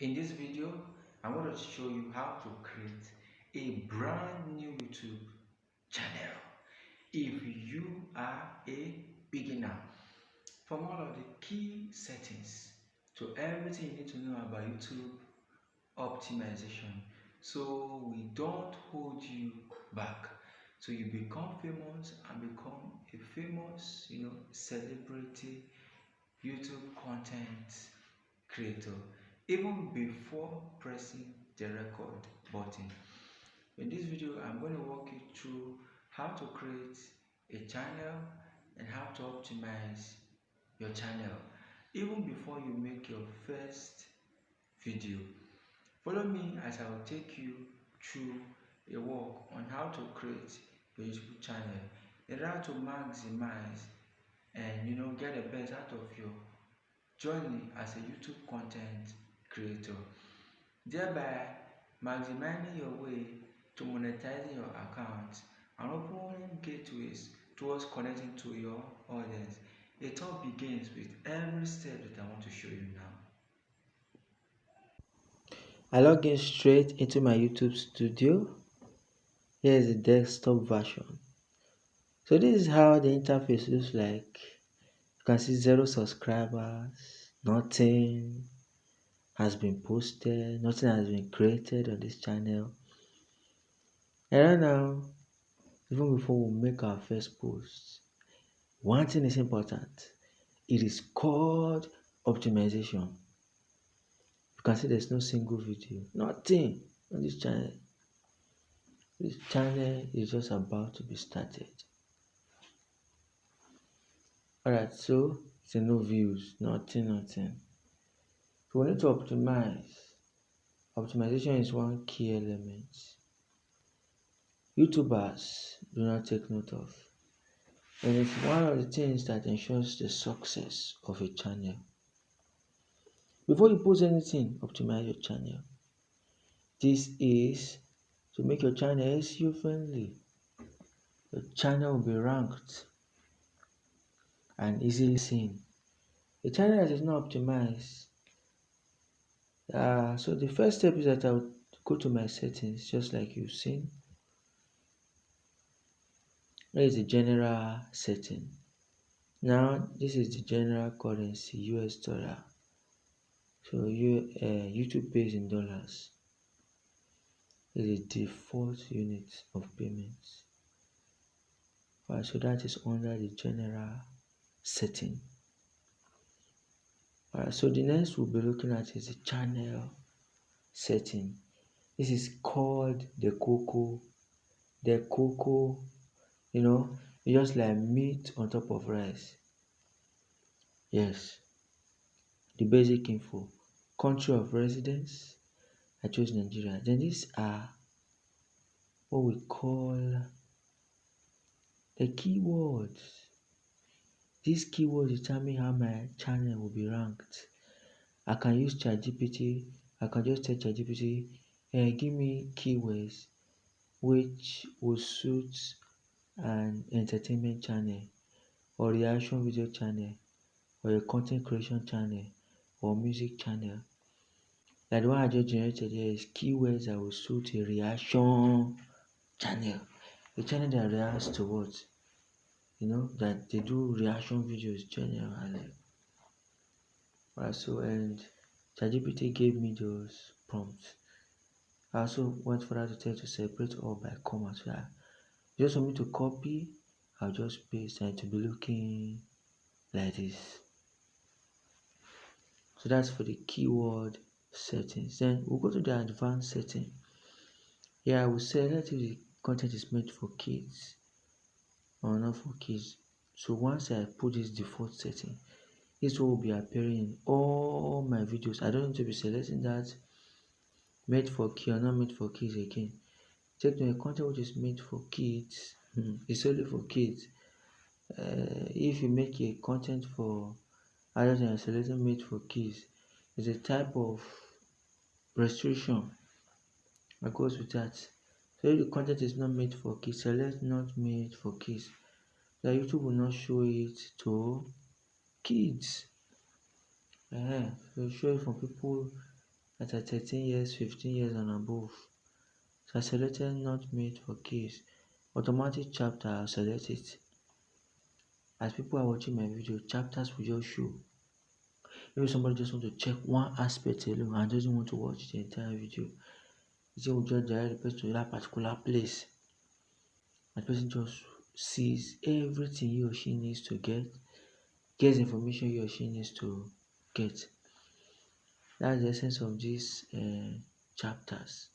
In this video, I'm going to show you how to create a brand new YouTube channel. If you are a beginner, from all of the key settings to everything you need to know about YouTube optimization, so we don't hold you back. So you become famous and become a famous, celebrity YouTube content creator even before pressing the record button. In this video, I'm going to walk you through how to create a channel and how to optimize your channel even before you make your first video. Follow me as I will take you through a walk on how to create your YouTube channel in order to maximize and get the best out of your journey as a YouTube content creator, thereby maximizing your way to monetizing your account and opening gateways towards connecting to your audience. It all begins with every step that I want to show you now. I log in straight into my YouTube studio. Here is the desktop version. So this is how the interface looks like. You can see 0 subscribers, nothing has been posted, nothing has been created on this channel. And right now, even before we make our first post, one thing is important. It is called optimization. You can see there's no single video, nothing on this channel. This channel is just about to be started. Alright, so it's no views, nothing. So we need to optimize. Optimization is one key element YouTubers do not take note of. And it's one of the things that ensures the success of a channel. Before you post anything, optimize your channel. This is to make your channel SEO friendly. Your channel will be ranked and easily seen. A channel that is not optimized. So the first step is that I would go to my settings, just like you've seen. There is the general setting. Now this is the general currency, US dollar. So YouTube pays in dollars. This is the default unit of payments. Alright, so that is under the general setting. Alright, so the next we'll be looking at is the channel setting. This is called the cocoa. The cocoa, it's just like meat on top of rice. Yes, the basic info. Country of residence, I chose Nigeria. Then these are what we call the keywords. These keywords determine how my channel will be ranked. I can use ChatGPT. I can just tell ChatGPT, give me keywords which will suit an entertainment channel or reaction video channel or a content creation channel or music channel. Like the one I just generated here is keywords that will suit a reaction channel. A channel that reacts to what? That they do reaction videos generally. Right, so and ChatGPT gave me those prompts. I also went further to tell to separate all by comma. So just for me to copy, I'll just paste and to be looking like this. So that's for the keyword settings. Then we'll go to the advanced setting. Here I will select if the content is meant for kids or not for kids. So once I put this default setting, this will be appearing in all my videos. I don't need to be selecting that made for kids or not made for kids again. Take the content which is made for kids. It's only for kids. If you make a content for adults and selecting made for kids, it's a type of restriction that goes with that. So if the content is not made for kids, select not made for kids. The YouTube will not show it to kids. So show it for people that are 13 years, 15 years and above. So I selected not made for kids. Automatic chapter, I'll select it. As people are watching my video, chapters will just show. Maybe somebody just want to check one aspect alone and doesn't want to watch the entire video. It will just direct the person to that particular place. And the person just sees everything he or she needs to get, gets information he or she needs to get. That's the essence of these chapters.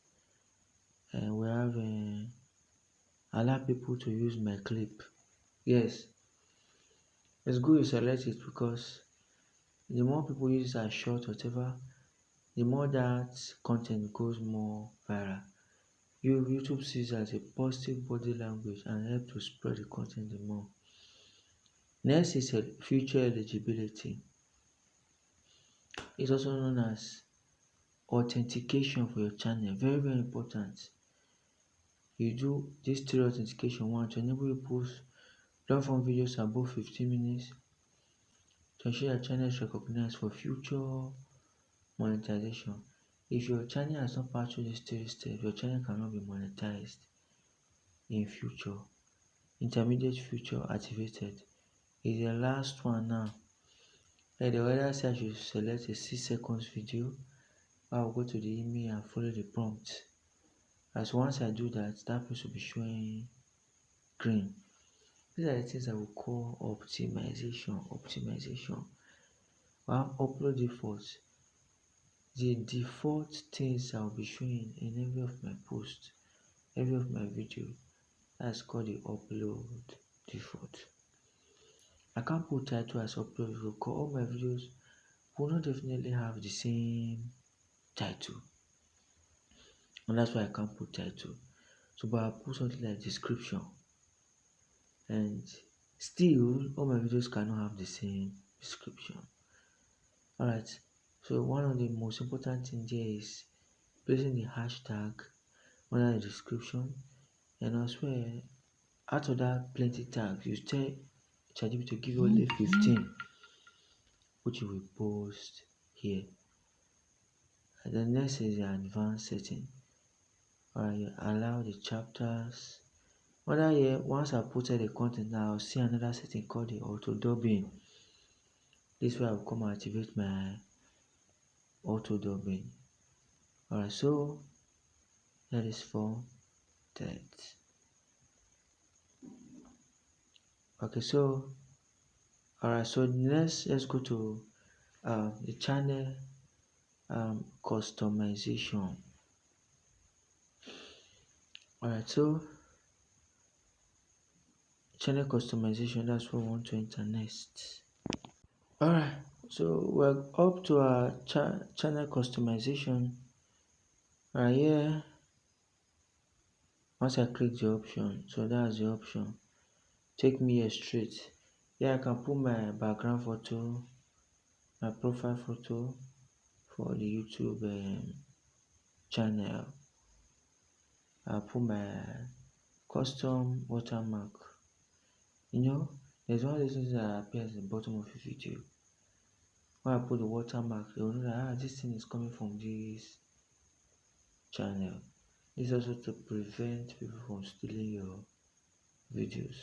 And we have allow people to use my clip. Yes, it's good you select it because the more people use it as short whatever, the more that content goes more viral. YouTube sees it as a positive body language and help to spread the content the more. Next is future eligibility. It's also known as authentication for your channel. Very, very important. You do this 3 authentication one to enable you post long form videos above 15 minutes to ensure your channel is recognized for future monetization. If your channel has not passed through these 3 steps, your channel cannot be monetized in future. Intermediate future activated is the last one now. Like the other side, I should select a 6 seconds video. I will go to the email and follow the prompt. As once I do that, that page will be showing green. These are the things I will call optimization. Optimization. I have upload defaults. The default things I will be showing in every of my posts, every of my video. That's called the upload default. I can't put title as upload default because all my videos will not definitely have the same title. And that's why I can't put title. So but I'll put something like description. And still all my videos cannot have the same description. Alright, so one of the most important things here is placing the hashtag under the description, and also out of that plenty tags you tell ChatGPT to give you only 15 which you will post here. And the next is the advanced setting. Alright, you allow the chapters. Under here, once I put the content now, I'll see another setting called the auto dubbing. This way I will come and activate my auto dubbing. Alright, so that is for that. Okay, so alright, so next let's go to the channel customization. Alright, so channel customization, that's what we want to enter next. Alright, so we're up to our channel customization. Right here, once I click the option, so that's the option. Take me here straight. Here I can put my background photo, my profile photo for the YouTube channel. I'll put my custom watermark. You know, there's one of these things that appears at the bottom of the video. When I put the watermark, you'll know that this thing is coming from this channel. This is also to prevent people from stealing your videos.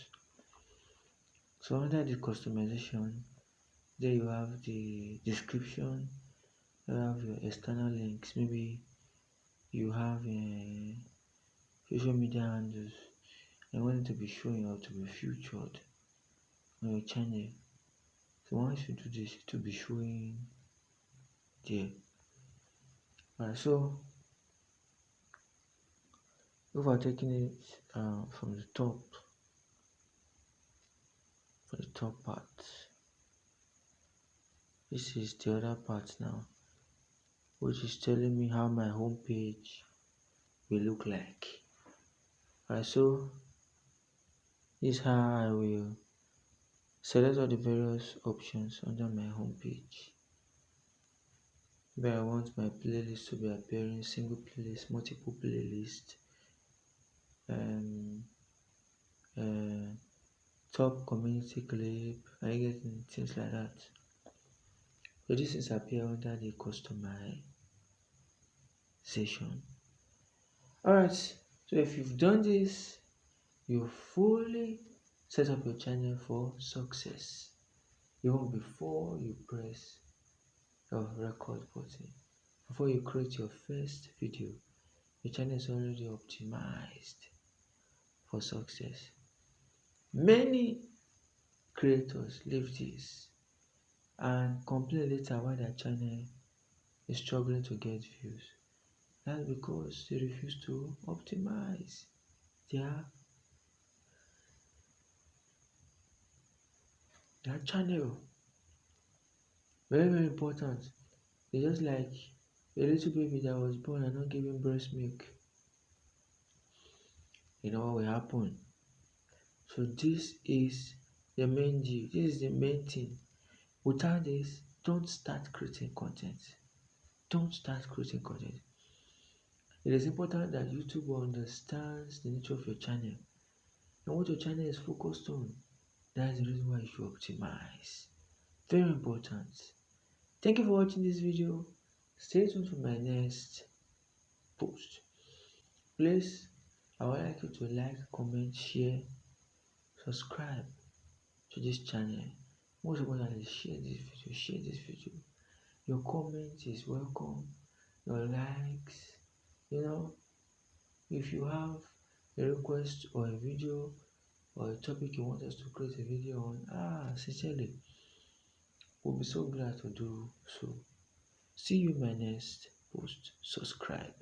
So under the customization, there you have the description, you have your external links, maybe you have social media handles and want it to be showing or to be featured on your channel. So once you do this, it will be showing there. Alright, so if we're taking it from the top, for the top part, this is the other part now, which is telling me how my home page will look like. Alright, so this is how I will select all the various options under my home page. Maybe I want my playlist to be appearing single playlist, multiple playlist, top community clip, I get things like that. So this is appear under the customization. session. Alright, so if you've done this, you fully set up your channel for success even before you press your record button. Before you create your first video, your channel is already optimized for success. Many creators leave this and complain later why their channel is struggling to get views. That's because they refuse to optimize their channel. Very, very important. It's just like a little baby that was born and not giving breast milk. You know what will happen? So this is the main deal. This is the main thing. Without this, don't start creating content. Don't start creating content. It is important that YouTube understands the nature of your channel and what your channel is focused on. That is the reason why you should optimize. Very important. Thank you for watching this video. Stay tuned for my next post. Please, I would like you to like, comment, share, subscribe to this channel. Most importantly, share this video. Share this video. Your comment is welcome. Your likes. If you have a request or a video or a topic you want us to create a video on, sincerely, we'll be so glad to do so. See you in my next post. Subscribe.